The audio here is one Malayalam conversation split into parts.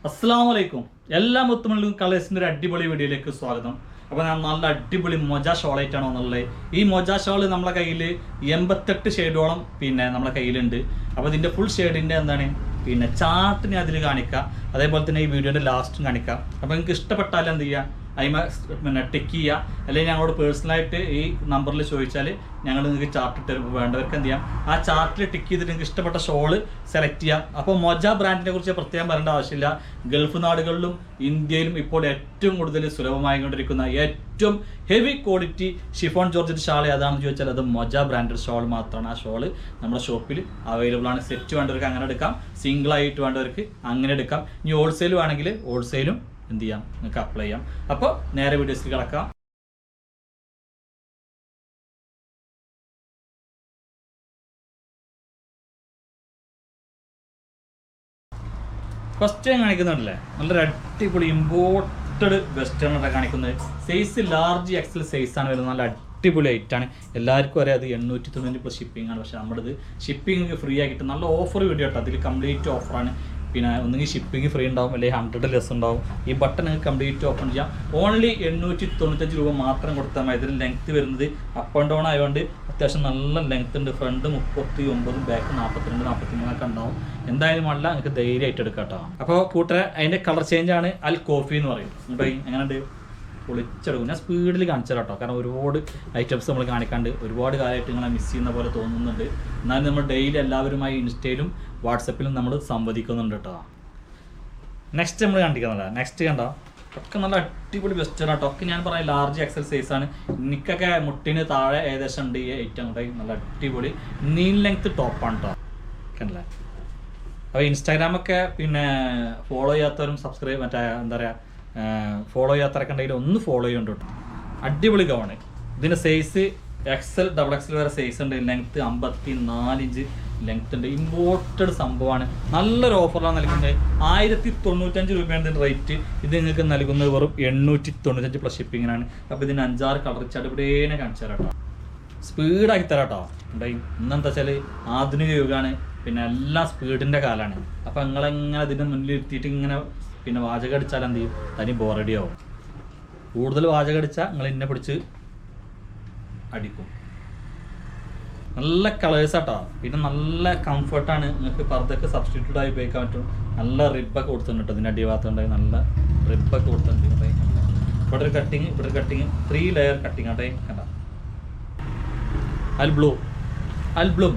അസ്സലാമലൈക്കും എല്ലാ മുത്തുമണിലും കളേഴ്സിൻ്റെ ഒരു അടിപൊളി വീഡിയോയിലേക്ക് സ്വാഗതം. അപ്പോൾ ഞാൻ നല്ല അടിപൊളി മൊജ ഷോളായിട്ടാണ് വന്നുള്ളത്. ഈ മൊജ ഷോൾ നമ്മളെ കയ്യിൽ 88 ഷെയ്ഡോളം നമ്മളെ കയ്യിലുണ്ട്. അപ്പോൾ ഇതിൻ്റെ ഫുൾ ഷെയ്ഡിൻ്റെ ചാർട്ടിനെ അതിൽ കാണിക്കാം, അതേപോലെ തന്നെ ഈ വീഡിയോൻ്റെ ലാസ്റ്റും കാണിക്കാം. അപ്പോൾ നിങ്ങൾക്ക് ഇഷ്ടപ്പെട്ടാൽ എന്ത് ചെയ്യുക, അതിമ ടിക്ക് ചെയ്യുക, അല്ലെങ്കിൽ ഞങ്ങളോട് പേഴ്സണലായിട്ട് ഈ നമ്പറിൽ ചോദിച്ചാൽ ഞങ്ങൾ നിങ്ങൾക്ക് ചാർട്ട് ഇട്ട് വേണ്ടവർക്ക് എന്ത് ചെയ്യാം, ആ ചാർട്ടിൽ ടിക്ക് ചെയ്തിട്ട് നിങ്ങൾക്ക് ഇഷ്ടപ്പെട്ട ഷോള് സെലക്ട് ചെയ്യാം. അപ്പോൾ മൊജ ബ്രാൻഡിനെ കുറിച്ച് പ്രത്യേകം പറയേണ്ട ആവശ്യമില്ല. ഗൾഫ് നാടുകളിലും ഇന്ത്യയിലും ഇപ്പോൾ ഏറ്റവും കൂടുതൽ സുലഭമായിക്കൊണ്ടിരിക്കുന്ന ഏറ്റവും heavy quality chiffon georgette shawl ഏതാണെന്ന് ചോദിച്ചാൽ അത് മൊജ ബ്രാൻഡഡ് ഷോൾ മാത്രമാണ്. ആ ഷോള് നമ്മുടെ ഷോപ്പിൽ അവൈലബിൾ ആണ്. സെറ്റ് വേണ്ടവർക്ക് അങ്ങനെ എടുക്കാം, സിംഗിളായിട്ട് വേണ്ടവർക്ക് അങ്ങനെ എടുക്കാം. ഇനി ഹോൾസെയിൽ വേണമെങ്കിൽ ഹോൾസെയിലും എന്ത് ചെയ്യാം, നിങ്ങൾക്ക് അപ്ലൈ ചെയ്യാം. അപ്പോൾ നേരെ വീഡിയോസിൽ കിടക്കാം. ഫസ്റ്റ് ഞാൻ കാണിക്കുന്നുണ്ടല്ലേ, നല്ലൊരു അടിപൊളി ഇമ്പോർട്ടഡ് വെസ്റ്റേൺ ആണ് കാണിക്കുന്നത്. സൈസ് ലാർജ് എക്സൽ സൈസാണ് വരുന്നത്. നല്ല അടിപൊളി ഐറ്റാണ്. എല്ലാവർക്കും അറിയാം അത് 890+ ഷിപ്പിംഗ് ആണ്. പക്ഷേ നമ്മുടേത് ഷിപ്പിംഗ് ഫ്രീ ആക്കിയിട്ട് നല്ല ഓഫർ വീഡിയോ കേട്ടോ. അതിൽ കംപ്ലീറ്റ് ഓഫറാണ്. പിന്നെ ഒന്നുകിൽ ഷിപ്പിംഗ് ഫ്രീ ഉണ്ടാവും, അല്ലെങ്കിൽ 100 ലെസ് ഉണ്ടാവും. ഈ ബട്ടൺ നിങ്ങൾക്ക് കംപ്ലീറ്റ് ഓപ്പൺ ചെയ്യാം. ഓൺലി 895 രൂപ മാത്രം കൊടുത്താൽ മതി. ഇതിൽ ലെങ്ത്ത് വരുന്നത് അപ്പ് ആൻഡ് ഡൗൺ ആയതുകൊണ്ട് അത്യാവശ്യം നല്ല ലെങ്ത്ത് ഉണ്ട്. ഫ്രണ്ട് 39, ബാക്ക് 42, 43 ഉണ്ടാവും. എന്തായാലും അല്ല, നിങ്ങൾക്ക് ധൈര്യമായിട്ട് എടുക്കാം കേട്ടോ. അപ്പോൾ കൂട്ടരെ അതിൻ്റെ കളർ ചേഞ്ചാണ് അൽ കോഫി എന്ന് പറയും. എങ്ങനെയുണ്ട്, പൊളിച്ചെടുക്കും. ഞാൻ സ്പീഡിൽ കാണിച്ചു കേട്ടോ, കാരണം ഒരുപാട് ഐറ്റംസ് നമ്മൾ കാണിക്കാണ്ട് ഒരുപാട് കാലമായിട്ട് നിങ്ങളെ മിസ് ചെയ്യുന്ന പോലെ തോന്നുന്നുണ്ട്. എന്നാലും നമ്മൾ ഡെയിലി എല്ലാവരുമായി ഇൻസ്റ്റയിലും വാട്സപ്പിലും നമ്മൾ സംവദിക്കുന്നുണ്ട് കേട്ടോ. നെക്സ്റ്റ് നമ്മൾ കണ്ടിരിക്കുന്നില്ല, നെക്സ്റ്റ് കണ്ടോ, ഒക്കെ നല്ല അടിപൊളി വെസ്റ്റേൺ കേട്ടോ. ഒക്കെ ഞാൻ പറയാം ലാർജ് എക്സൽ സൈസാണ്. എനിക്കൊക്കെ മുട്ടിന് താഴെ ഏകദേശം ഉണ്ട്. ഈ ഐറ്റം കൂടെ നല്ല അടിപൊളി നീൽ ലെങ്ത് ടോപ്പാണ് കേട്ടോ. കണ്ടല്ലേ. അപ്പോൾ ഇൻസ്റ്റാഗ്രാമൊക്കെ ഫോളോ ചെയ്യാത്തവരും സബ്സ്ക്രൈബ് എന്താ പറയുക, ഫോളോ ചെയ്യാത്തവരൊക്കെ ഉണ്ടെങ്കിൽ ഒന്ന് ഫോളോ ചെയ്യുന്നുണ്ട് കേട്ടോ. അടിപൊളി ഗൗണ്. ഇതിൻ്റെ സൈസ് XL, XXL വരെ സൈസ് ഉണ്ട്. ലെങ്ത്ത് 54 ഇഞ്ച് ലെങ്ത്ത് ഉണ്ട്. ഇമ്പോർട്ടഡ് സംഭവമാണ്. നല്ലൊരു ഓഫറിലാണ് നൽകുന്നത്. 1095 രൂപയാണ് ഇതിൻ്റെ റേറ്റ്. ഇത് നിങ്ങൾക്ക് നൽകുന്നത് വെറും 895+ ഷിപ്പിങ്ങിനാണ്. അപ്പോൾ ഇതിന് 5-6 കളർ ചടുപടേനെ കാണിച്ചു തരാം കേട്ടോ. സ്പീഡാക്കി തരാം കേട്ടോ. ഇന്നെന്താ വെച്ചാൽ ആധുനിക യുഗമാണ്, എല്ലാം സ്പീഡിൻ്റെ കാലമാണ്. അപ്പോൾ നിങ്ങളെങ്ങനെ ഇതിൻ്റെ മുന്നിൽ ഇരുത്തിയിട്ട് ഇങ്ങനെ വാചകം അടിച്ചാൽ എന്ത് ചെയ്യും, തനി ബോറടിയാവും. കൂടുതൽ വാചകം അടിച്ചാൽ നിങ്ങൾ എന്നെ പിടിച്ച് അടിക്കും. നല്ല കളേഴ്സാട്ടോ. നല്ല കംഫർട്ടാണ്. നിങ്ങൾക്ക് പർദ്ദക്ക് സബ്സ്റ്റിറ്റ്യൂട്ടായി ഉപയോഗിക്കാൻ പറ്റും. നല്ല റിബൊക്കെ കൊടുത്തിട്ടുണ്ട്. ഇതിൻ്റെ അടിഭാഗത്തുണ്ടായി നല്ല റിബൊക്കെ കൊടുത്തിട്ടുണ്ട്. ഇവിടെ ഒരു കട്ടിങ്, ഇവിടെ ഒരു കട്ടിങ്, 3 ലെയർ കട്ടിങ് ആട്ടെ. കണ്ട അൽബ്ലൂം.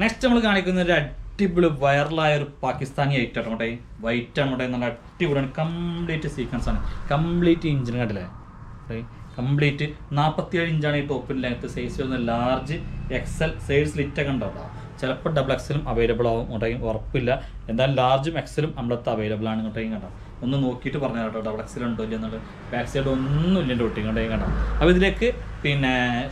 നെക്സ്റ്റ് നമ്മൾ കാണിക്കുന്ന ഒരു അടിപൊളി വൈറലായ ഒരു പാകിസ്ഥാനി ഐറ്റം ആണ്. വൈറ്റ് ആണ്. നല്ല അടിപൊളിയാണ്. കംപ്ലീറ്റ് സീക്വൻസ് ആണ്. കംപ്ലീറ്റ് ഇഞ്ചിന് കണ്ടില്ലേ, കംപ്ലീറ്റ് 47 ഇഞ്ചാണ് ഈ ടോപ്പിൽ ലെങ്ത്ത്. സൈസ് വരുന്ന ലാർജ് XL സൈഡ് സ്ലിറ്റൊക്കെ ഉണ്ടാവും. ചിലപ്പോൾ XXL അവൈലബിൾ ആവും. ഉറപ്പില്ല. എന്തായാലും ലാർജും XL നമ്മളത്തെ അവൈലബിൾ ആണ്. കണ്ടോ, ഒന്ന് നോക്കിയിട്ട് പറഞ്ഞു കേട്ടോ XXL ഉണ്ടോ ഇല്ല എന്നുള്ളത്. ബാക്ക് സൈഡ് ഒന്നും ഇല്ല ഒട്ടി കണ്ടോ. അപ്പോൾ ഇതിലേക്ക്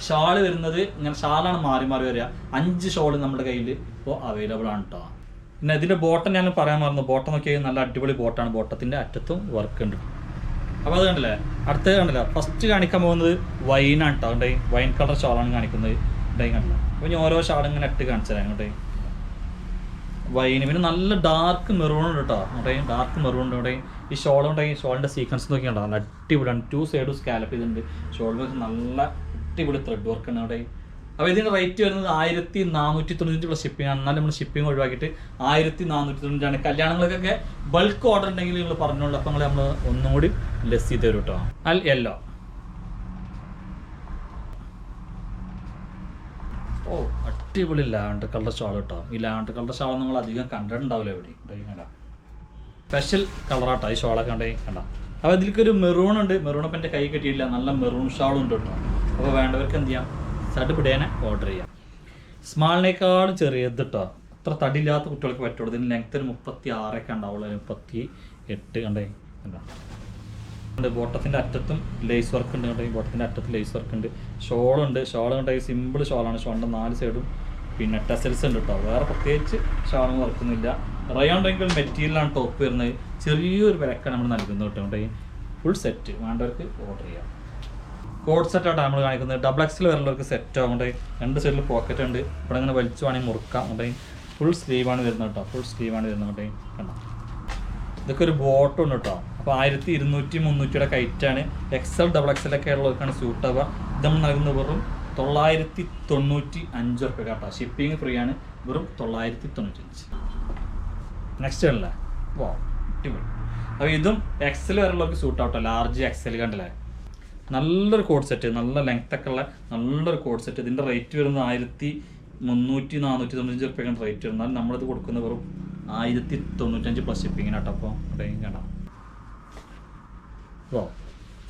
ഷാള് വരുന്നത് ഇങ്ങനെ ഷാളാണ് മാറി മാറി വരിക. 5 ഷോള് നമ്മുടെ കയ്യിൽ ഇപ്പോൾ അവൈലബിൾ ആണ് കേട്ടോ. പിന്നെ ഇതിൻ്റെ ബോട്ടം ഞാൻ പറയാൻ മറന്നു. ബോട്ടം നോക്കിയാൽ നല്ല അടിപൊളി ബോട്ടാണ്. ബോട്ടത്തിൻ്റെ അറ്റത്തും വർക്ക് ഉണ്ട്. അപ്പോൾ അത് കണ്ടില്ലേ. അടുത്തത് കണ്ടില്ല, ഫസ്റ്റ് കാണിക്കാൻ പോകുന്നത് വൈനാണ് കേട്ടോ. വൈൻ കളർ ഷാളാണ് കാണിക്കുന്നത്. കണ്ടില്ല. അപ്പോൾ ഞാൻ ഓരോ ഷാളും ഇങ്ങനെ ഇട്ട് കാണിച്ചു തരാം. വൈന് പിന്നെ നല്ല ഡാർക്ക് മെറൂൺ ഉണ്ട് കേട്ടോ. ഡാർക്ക് മെറൂൺ ഉണ്ട്. ഈ ഷോളുണ്ട്. ഈ ഷോളിൻ്റെ സീക്വൻസ് നോക്കിയുണ്ടോ, നല്ല അടിപൊളിയാണ്. 2 സൈഡും സ്കാലപ്പ് ചെയ്തിട്ടുണ്ട്. ഷോളിൽ നല്ല അടിപൊളി ത്രെഡ് വർക്ക് ഉണ്ട് അവിടെ. അപ്പോൾ ഇതിൻ്റെ റേറ്റ് വരുന്നത് 1495+ ഷിപ്പിംഗ് ആണ്. എന്നാലും നമ്മൾ ഷിപ്പിംഗ് ഒഴിവാക്കിയിട്ട് 1495. കല്യാണങ്ങൾക്കൊക്കെ ബൾക്ക് ഓർഡർ ഉണ്ടെങ്കിൽ നിങ്ങൾ പറഞ്ഞോളൂ. അപ്പോൾ നമ്മൾ ഒന്നും കൂടി ലെസ് ചെയ്ത് തരും കേട്ടോ. യെല്ലോ. ഓ അടിപൊളി ലാവൻഡർ കളർ ഷാൾ കേട്ടോ. ഈ ലാവൻഡർ കളർ ഷാൾ നമ്മൾ അധികം കണ്ടിട്ടുണ്ടാവില്ല എവിടെ. സ്പെഷ്യൽ കളറാട്ടോ ഈ ഷാളൊക്കെ കണ്ട. അപ്പോൾ ഇതിലേക്കൊരു മെറൂൺ ഉണ്ട്. മെറൂൺ അപ്പം എൻ്റെ കൈ കെട്ടിയില്ല. നല്ല മെറൂൺ ഷാളും ഉണ്ട് കേട്ടോ. അപ്പോൾ വേണ്ടവർക്ക് എന്ത് ചെയ്യാം, ചടുപിടേനെ ഓർഡർ ചെയ്യാം. സ്മാളിനേക്കാളും ചെറിയത് കേട്ടോ. അത്ര തടിയില്ലാത്ത കുട്ടികൾക്ക് പറ്റുള്ളൂ. ഇതിന് ലെങ്ത്ത് ഒരു 36 ഉണ്ടാവുള്ളൂ. 38 കണ്ടോ. ബോട്ടത്തിൻ്റെ അറ്റത്തും ലേസ് വർക്ക് ഉണ്ട്. ബോട്ടത്തിൻ്റെ അറ്റത്ത് ലേസ് വർക്ക് ഉണ്ട്. ഷോളുണ്ട്. സിമ്പിൾ ഷോളാണ്. ഷോളിൻ്റെ 4 സൈഡും ടെസൽസ് ഉണ്ട് കേട്ടോ. വേറെ പ്രത്യേകിച്ച് ഷോളൊന്നും വർക്കൊന്നുമില്ല. റയോൺ റെങ്കിൾ മെറ്റീരിയലാണ് ടോപ്പ് വരുന്നത്. ചെറിയൊരു വിലക്കാണ് നമ്മൾ നൽകുന്നത് കേട്ടോ. ഫുൾ സെറ്റ് വേണ്ടവർക്ക് ഓർഡർ ചെയ്യാം. കോഡ് സെറ്റാണ് നമ്മൾ കാണിക്കുന്നത്. XXL വരെയുള്ളവർക്ക് സെറ്റ് ആവുന്നുണ്ട്. 2 സൈഡിൽ പോക്കറ്റ് ഉണ്ട്. ഇവിടെ ഇങ്ങനെ വലിച്ചു വേണമെങ്കിൽ മുറുക്കാം. ഫുൾ സ്ലീവാണ് വരുന്നത് കേട്ടോ, ഫുൾ സ്ലീവാണ് വരുന്നത് കേട്ടോ. കണ്ടോ, ഇതൊക്കെ ഒരു ബോട്ടം ഉണ്ട് കേട്ടോ. അപ്പോൾ 1200 300 കൈറ്റാണ്. XL XXL ഒക്കെ ഉള്ളവർക്കാണ് സ്യൂട്ടാവുക. ഇത് നമ്മൾ നൽകുന്നത് വെറും 995 റുപ്യ കേട്ടോ. ഷിപ്പിംഗ് ഫ്രീ ആണ്, വെറും 995. നെക്സ്റ്റ് അല്ലേ, വാ അടിപൊളി. അപ്പോൾ ഇതും XL വരെയുള്ളവർക്ക് സ്യൂട്ട് ആവട്ടോ, ലാർജ് XL കണ്ടല്ലേ. നല്ലൊരു കോഡ് സെറ്റ്, നല്ല ലെങ്ത് ഒക്കെ ഉള്ള നല്ലൊരു കോഡ് സെറ്റ്. ഇതിൻ്റെ റേറ്റ് വരുന്നത് 1300 495 റുപ്യക്കാണ് റേറ്റ് വരുന്നത്. എന്നാൽ നമ്മളിത് കൊടുക്കുന്നത് വെറും 1095 പ്ലസ് ഷിപ്പിങ്ങിനാട്ടോ. അപ്പോൾ ഇവിടെ കണ്ടോ, ഓ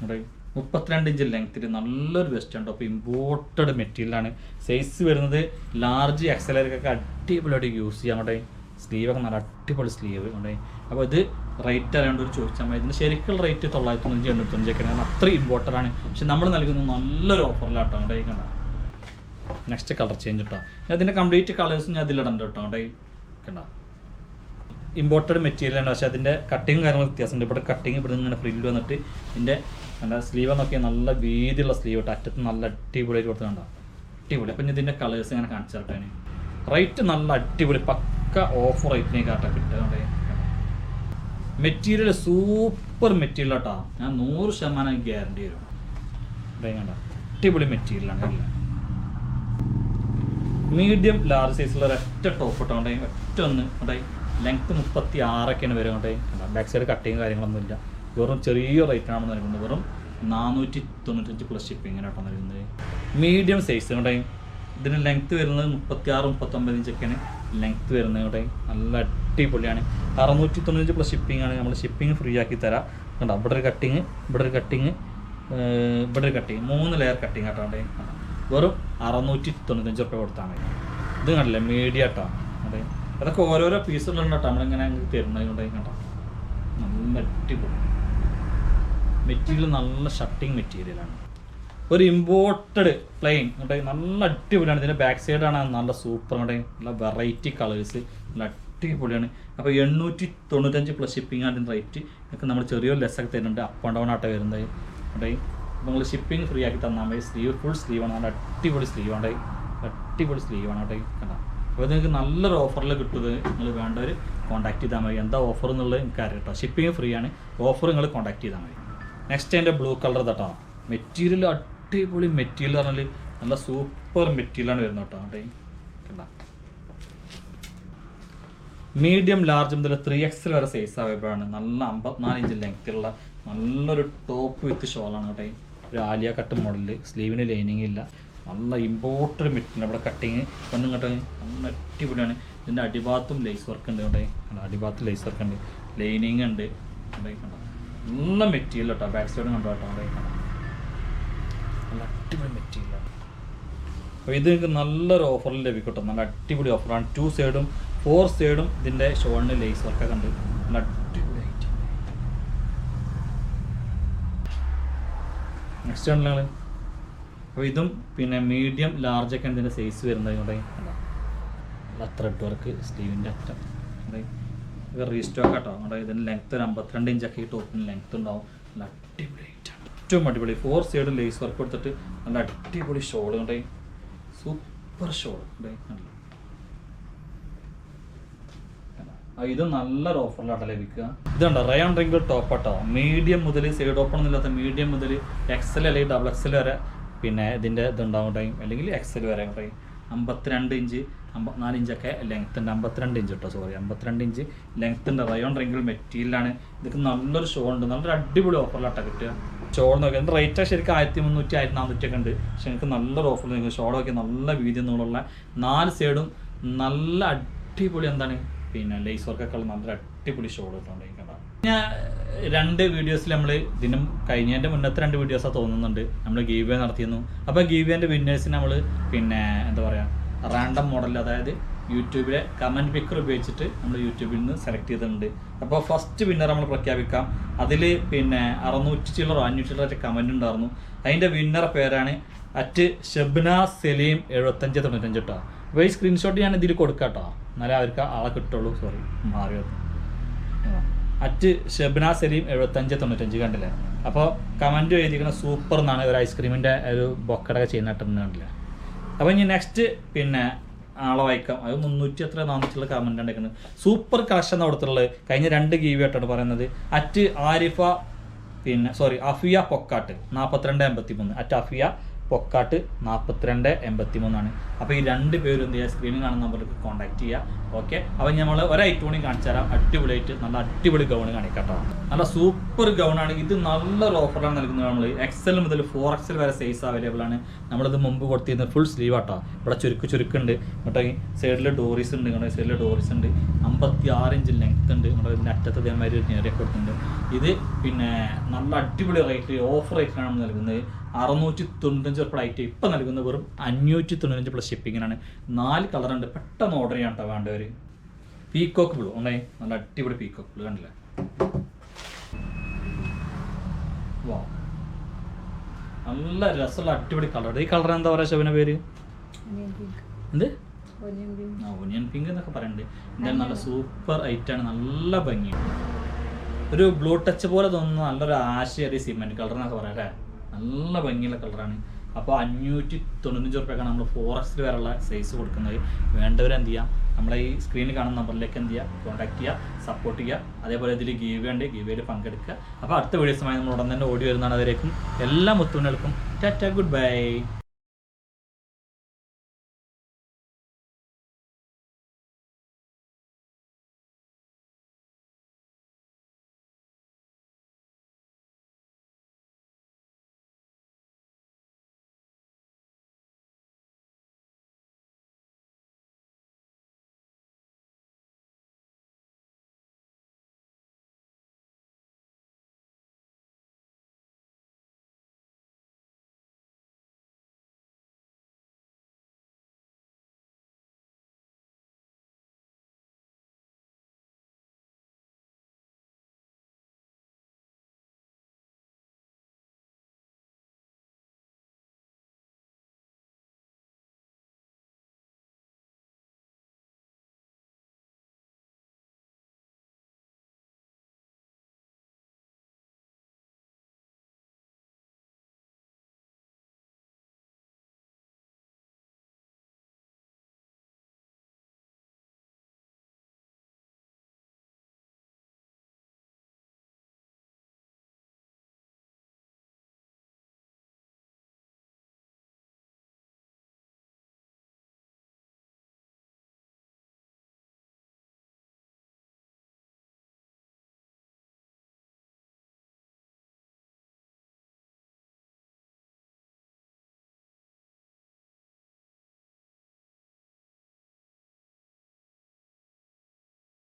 ഇവിടെ 32 ഇഞ്ച് ലെങ്ത്തിൽ നല്ലൊരു വെസ്റ്റ് ഉണ്ട്. അപ്പോൾ ഇമ്പോർട്ടഡ് മെറ്റീരിയലാണ്. സൈസ് വരുന്നത് ലാർജ് XL ഒക്കെ അടിപൊളിയായിട്ട് യൂസ് ചെയ്യാം. അവിടെ സ്ലീവൊക്കെ നല്ല അടിപൊളി സ്ലീവ് ഉണ്ട്. അപ്പോൾ ഇത് റേറ്റ് അറിയാണ്ട് ഒരു ചോദിച്ചാൽ മതി. ഇതിന് ശരിക്കുള്ള റേറ്റ് 995 895 ഒക്കെ ആണ്. അത്രയും ഇമ്പോർട്ടൻ്റ് ആണ്. പക്ഷെ നമ്മൾ നൽകുന്നത് നല്ലൊരു ഓഫറിലാട്ടോ. അവിടെ കണ്ട നെക്സ്റ്റ് കളർ ചേഞ്ച് കേട്ടോ. അതിൻ്റെ കംപ്ലീറ്റ് കളേഴ്സ് ഞാൻ അതിലിടണ്ട കേട്ടോ. അവിടെ കണ്ട ഇമ്പോർട്ടഡ് മെറ്റീരിയലാണ്. പക്ഷേ അതിൻ്റെ കട്ടിങ് കാര്യങ്ങൾ വ്യത്യാസമുണ്ട്. ഇവിടെ കട്ടിങ് ഇവിടെ ഇങ്ങനെ ഫ്രില്ല് വന്നിട്ട് ഇതിൻ്റെ നല്ല സ്ലീവ് എന്നൊക്കെ നല്ല വീതിയുള്ള സ്ലീവ് കേട്ടോ. അറ്റത്ത് നല്ല അടിപൊളിയായിട്ട് കൊടുത്തുണ്ടോ, അടിപൊളി. അപ്പം ഇതിൻ്റെ കളേഴ്സ് ഇങ്ങനെ കാണിച്ചു തരട്ടെ. റേറ്റ് നല്ല അടിപൊളി പക്ക ഓഫർ റേറ്റിനേക്കാട്ടോ കിട്ടുക. മെറ്റീരിയൽ സൂപ്പർ മെറ്റീരിയൽ കേട്ടോ. ഞാൻ 100% ഗ്യാരണ്ടി തരും. കണ്ട അടിപൊളി മെറ്റീരിയലാണ്. എല്ലാം മീഡിയം ലാർജ് സൈസുള്ള ഒരൊറ്റ ടോപ്പ് ഇട്ടോ. ഒറ്റ ഒന്ന് ഉണ്ടായി. ലെങ്ത്ത് 36 വരെ കൊണ്ടേ. ബാക്ക് സൈഡ് കട്ടിങ് കാര്യങ്ങളൊന്നും ഇല്ല. വെറും ചെറിയ റേറ്റാണ് നൽകുന്നത്. വെറും 495 പ്ലസ് ഷിപ്പിങ്ങിനാട്ടോ നൽകുന്നത്. മീഡിയം സൈസ് കൊണ്ടേ. ഇതിന് ലെങ്ത്ത് വരുന്നത് 36 39 ഇഞ്ചൊക്കെയാണ് ലെങ്ത്ത് വരുന്നത്. ഇവിടെ നല്ല അടിപൊളിയാണ്. 695 പ്ലസ് ഷിപ്പിംഗ് ആണ്. നമ്മൾ ഷിപ്പിംഗ് ഫ്രീ ആക്കി തരാം. കണ്ടോ, ഇവിടെ ഒരു കട്ടിങ്, ഇവിടെ ഒരു കട്ടിങ്, ഇവിടെ ഒരു കട്ടിങ്, 3 ലെയർ കട്ടിങ് ആട്ടോ. വെറും 695 റുപ്യ കൊടുത്താൽ മതി. ഇത് കണ്ടില്ലേ, മീഡിയ കേട്ടോ. അതെ, അതൊക്കെ ഓരോരോ പീസുകളുണ്ട് കേട്ടോ. നമ്മളിങ്ങനെ തരുന്നത് കൊണ്ട് കേട്ടോ. നല്ല അടിപൊളി മെറ്റീരിയൽ, നല്ല ഷട്ടിങ് മെറ്റീരിയലാണ്. ഒരു ഇമ്പോർട്ടഡ് പ്ലെയിൻ കേട്ടോ. നല്ല അടിപൊളിയാണ്. ഇതിൻ്റെ ബാക്ക് സൈഡാണ് നല്ല സൂപ്പർ കേട്ടോ. നല്ല വെറൈറ്റി കളേഴ്സ്, നല്ല അടിപൊളിയാണ്. അപ്പോൾ 895 പ്ലസ് ഷിപ്പിംഗ് ആണ് ഇതിൻ്റെ റേറ്റ്. ഇതൊക്കെ നമ്മൾ ചെറിയൊരു ലെസ്സൊക്കെ തരുന്നുണ്ട്. അപ്പ് ആൻഡ് ഡൗൺ ആട്ടോ വരുന്നത് കേട്ടോ. അപ്പോൾ നിങ്ങൾ ഷിപ്പിംഗ് ഫ്രീ ആക്കി തന്നാൽ മതി. സ്ലീവ് ഫുൾ സ്ലീവാണ്. നല്ല അടിപൊളി സ്ലീവാണ്, അടിപൊളി സ്ലീവാണ് കേട്ടോ. കണ്ടോ, അപ്പോൾ നിങ്ങൾക്ക് നല്ലൊരു ഓഫറിൽ കിട്ടുന്നത്. നിങ്ങൾ വേണ്ടവർ കോൺടാക്ട് ചെയ്താൽ മതി. എന്താ ഓഫർ എന്നുള്ളത് എനിക്ക് അറിയാം കേട്ടോ. ഷിപ്പിംഗ് ഫ്രീ ആണ്. ഓഫർ നിങ്ങൾ കോൺടാക്ട് ചെയ്താൽ മതി. നെക്സ്റ്റ് എൻ്റെ ബ്ലൂ കളർ കേട്ടോ. മെറ്റീരിയൽ അടിപൊളി മെറ്റീരിയൽ പറഞ്ഞാൽ നല്ല സൂപ്പർ മെറ്റീരിയലാണ് വരുന്നത് കേട്ടോ. കണ്ടോ, മീഡിയം ലാർജ് മുതൽ 3XL വരെ സൈസ് അവൈലബിളാണ്. നല്ല 54 ഇഞ്ച് ലെങ്ത്തിലുള്ള നല്ലൊരു ടോപ്പ് വിത്ത് ഷോളാണ് കേട്ടോ. ഒരു ആലിയ കട്ട് മോഡലിൽ, സ്ലീവിന് ലൈനിങ് ഇല്ല. നല്ല ഇമ്പോർട്ടഡ് മെറ്റീരിയൽ. ഇവിടെ കട്ടിങ് കണ്ടും കേട്ടോ നല്ല അടിപൊളിയാണ്. ഇതിൻ്റെ അടിഭാഗത്തും ലേസ് വർക്ക് ഉണ്ട് കേട്ടോ. അടിഭാഗത്ത് ലേസ് വർക്ക് ഉണ്ട്, ലൈനിങ് ഉണ്ട് കണ്ടോ. നല്ല മെറ്റീരിയൽ കേട്ടോ. ബാക്ക് സൈഡും കണ്ടോ കേട്ടോ. നല്ല അടിപൊളി മെറ്റീരിയലാണ്. അപ്പോൾ ഇത് നിങ്ങൾക്ക് നല്ലൊരു ഓഫറിൽ ലഭിക്കും കേട്ടോ. നല്ല അടിപൊളി ഓഫറാണ്. 2 സൈഡും 4 സൈഡും ഇതിൻ്റെ ഷോളിന് ലേസ് വർക്കൊക്കെ ഉണ്ട്. നല്ല അടിപൊളിയായിട്ട്. നെക്സ്റ്റ് ആണ് നിങ്ങൾ. അപ്പോൾ ഇതും പിന്നെ മീഡിയം ലാർജ് ഒക്കെ ഇതിൻ്റെ സൈസ് വരുന്നത് ഇവിടെ. നല്ല ത്രെഡ് വർക്ക് സ്ലീവിൻ്റെ അറ്റം. ഇത് റീസ്റ്റോക്ക് കേട്ടോ. അവിടെ ഇതിന് ലെങ്ത്ത് ഒരു 52 ഇഞ്ചൊക്കെ ഈ ടോപ്പിന് ലെങ്ത്ത് ഉണ്ടാവും. നല്ല അടിപൊളിയായിട്ടാണ്, ഏറ്റവും അടിപൊളി. 4 സൈഡ് ലേസ് വർക്ക് കൊടുത്തിട്ട് നല്ല അടിപൊളി ഷോൾ ഉണ്ടായി. സൂപ്പർ ഷോൾ ഉണ്ടായി. ഇത് നല്ലൊരു ഓഫറിലാട്ടോ ലഭിക്കുക. ഇതുണ്ടോ, റയോൺ റിംഗിൾ ടോപ്പ് കേട്ടോ. മീഡിയം മുതൽ സൈഡ് ഓപ്പൺ ഒന്നുമില്ലാത്ത മീഡിയം മുതൽ XL അല്ലെങ്കിൽ XXL വരെ പിന്നെ ഇതിൻ്റെ ഇതുണ്ടാവും ടൈം, അല്ലെങ്കിൽ XL വരെ ടൈം. 52 ഇഞ്ച് 54 ഇഞ്ചൊക്കെ ലെങ്ത്ത് ഉണ്ട്. 52 ഇഞ്ച് കേട്ടോ, സോറി 52 ഇഞ്ച് ലെങ്ത്ത് ഉണ്ട്. റയോൺ റിംഗിൾ മെറ്റീരിയലാണ്. ഇതൊക്കെ നല്ലൊരു ഷോൾ ഉണ്ട്. നല്ലൊരു അടിപൊളി ഓഫറിലാട്ടോ കിട്ടുക. ഷോൾ നോക്കിയാൽ എൻ്റെ റേറ്റ് ശരിക്കും 1300 1400 ഒക്കെ ഉണ്ട്. പക്ഷെ എനിക്ക് നല്ലൊരു ഓഫറിൽ നിങ്ങൾക്ക് ഷോൾ നോക്കി നല്ല വീതി എന്നുള്ള 4 സൈഡും നല്ല അടിപൊളി എന്താണ് പിന്നെ ലേസ് വർക്കൊക്കെ ഉള്ള നല്ല അടിപൊളി ഷോൾ കിട്ടുന്നുണ്ട്. ഞാൻ 2 വീഡിയോസിൽ നമ്മൾ ഇതിനും കഴിഞ്ഞതിൻ്റെ മുന്നത്തെ 2 വീഡിയോസാണ് തോന്നുന്നുണ്ട് നമ്മൾ ഗീവ് വേ നടത്തിയിരുന്നു. അപ്പോൾ ഗീവ് വേൻ്റെ വിന്നേഴ്സിന് നമ്മൾ പിന്നെ എന്താ പറയുക റാൻഡം മോഡൽ, അതായത് യൂട്യൂബിലെ കമൻറ്റ് പിക്കർ ഉപയോഗിച്ചിട്ട് നമ്മൾ യൂട്യൂബിൽ നിന്ന് സെലക്ട് ചെയ്തിട്ടുണ്ട്. അപ്പോൾ ഫസ്റ്റ് വിന്നർ നമ്മൾ പ്രഖ്യാപിക്കാം. അതിൽ പിന്നെ 600 ചില്ലറോ 500 ചില്ലറ കമൻറ്റ് ഉണ്ടായിരുന്നു. അതിൻ്റെ വിന്നറുടെ പേരാണ് @ഷബ്ന സലീം 7595 കേട്ടോ. അപ്പോൾ ഈ സ്ക്രീൻഷോട്ട് ഞാൻ ഇതിൽ കൊടുക്കാം കേട്ടോ, എന്നാലേ അവർക്ക് ആളെ കിട്ടുള്ളൂ. സോറി മാറിയത്. @ഷബ്ന സലീം 7595 കണ്ടില്ലേ. അപ്പോൾ കമൻറ്റ് എഴുതിയിരിക്കുന്ന സൂപ്പർ എന്നാണ്. ഒരു ഐസ്ക്രീമിൻ്റെ ഒരു ബൊക്കടൊക്കെ ചെയ്യുന്ന കണ്ടില്ലേ. അപ്പോൾ ഇനി നെക്സ്റ്റ് പിന്നെ ആളെ വായിക്കാം. അത് 300 എത്ര 400 കമന്റ് ഉണ്ടാക്കുന്നത്. സൂപ്പർ കളക്ഷൻ കൊടുത്തിട്ടുള്ളത്. കഴിഞ്ഞ 2 ഗീവ് ആയിട്ടാണ് പറയുന്നത്. അറ്റ് ആരിഫ അഫിയ പൊക്കാട്ട് 4283 അറ്റ് അഫിയ പൊക്കാട്ട് 4283 അപ്പോൾ ഈ 2 പേരും എന്ത് ചെയ്യുക, സ്ക്രീനിൽ കാണുന്ന നമ്പറിലേക്ക് കോൺടാക്ട് ചെയ്യുക. ഓക്കെ, അപ്പോൾ നമ്മൾ ഒരൈറ്റം കൂടി കാണിച്ചു തരാം. അടിപൊളിയായിട്ട് നല്ല അടിപൊളി ഗൗൺ കാണിക്കട്ടോ. നല്ല സൂപ്പർ ഗൗണാണ് ഇത്. നല്ലൊരു ഓഫറാണ് നൽകുന്നത്. നമ്മൾ XL മുതൽ 4XL വരെ സൈസ് അവൈലബിൾ ആണ്. നമ്മളിത് മുമ്പ് കൊടുത്തിരുന്നത് ഫുൾ സ്ലീവ് ആട്ടോ. ഇവിടെ ചുരുക്കുണ്ട്. ഇങ്ങോട്ട് സൈഡിൽ ഡോറീസ് ഉണ്ട്. ഇങ്ങോട്ട് സൈഡിൽ ഡോറീസ് ഉണ്ട്. 56 ഇഞ്ച് ലെങ്ത് ഉണ്ട്. നമ്മുടെ ഇതിൻ്റെ അറ്റത്ത് ഇതേമാതിരി നേരെ കൊടുക്കുന്നുണ്ട്. ഇത് പിന്നെ നല്ല അടിപൊളി റേറ്റ്, ഓഫർ റേറ്റിലാണ് നമ്മൾ നൽകുന്നത്. 695 ഫ്ലൈറ്റ് ഇപ്പം നൽകുന്നത് വെറും 595 പ്ലസ് ഷിപ്പിങ്ങിനാണ്. 4 കളറുണ്ട്. പെട്ടെന്ന് ഓർഡർ ചെയ്യാൻ കേട്ടോ വേണ്ടവർ. പീക്കോക്ക് ബ്ലൂ ഉണ്ടായി, നല്ല അടിപൊളി പീക്കോക്ക് ബ്ലൂ കണ്ടില്ലേ. വാ, നല്ല രസമുള്ള അടിപൊളി കളർ. ഈ കളർ എന്താ പറയുക ശോഭന പേര്? എന്ത്? ഓനിയൻ പിങ്ക് എന്നൊക്കെ പറയുന്നുണ്ട്. എന്തായാലും നല്ല സൂപ്പർ ഐറ്റാണ്. നല്ല ഭംഗിയാണ്. ഒരു ബ്ലൂ ടച്ച് പോലെ തോന്നുന്ന നല്ലൊരു ആശയ സിമെന്റ് കളർ എന്നൊക്കെ പറയാം അല്ലേ. നല്ല ഭംഗിയുള്ള കളറാണ്. അപ്പോൾ 595 റുപ്യക്കാണ് നമ്മൾ 4XL വരെയുള്ള സൈസ് കൊടുക്കുന്നത്. വേണ്ടവരെന്ത് ചെയ്യാം, നമ്മളെ ഈ സ്ക്രീനിൽ കാണുന്ന നമ്പറിലേക്ക് എന്ത് ചെയ്യുക, കോൺടാക്ട് ചെയ്യുക, സപ്പോർട്ട് ചെയ്യുക. അതേപോലെ ഇതിൽ ഗീവ് ഉണ്ട്, ഗീവയിൽ പങ്കെടുക്കുക. അപ്പോൾ അടുത്ത വീഡിയോസുമായി നമ്മൾ ഉടൻ തന്നെ ഓടി വരുന്നതാണ്. അതിലേക്കും എല്ലാ മുത്തുകൾക്കും ടാറ്റ, ഗുഡ് ബൈ.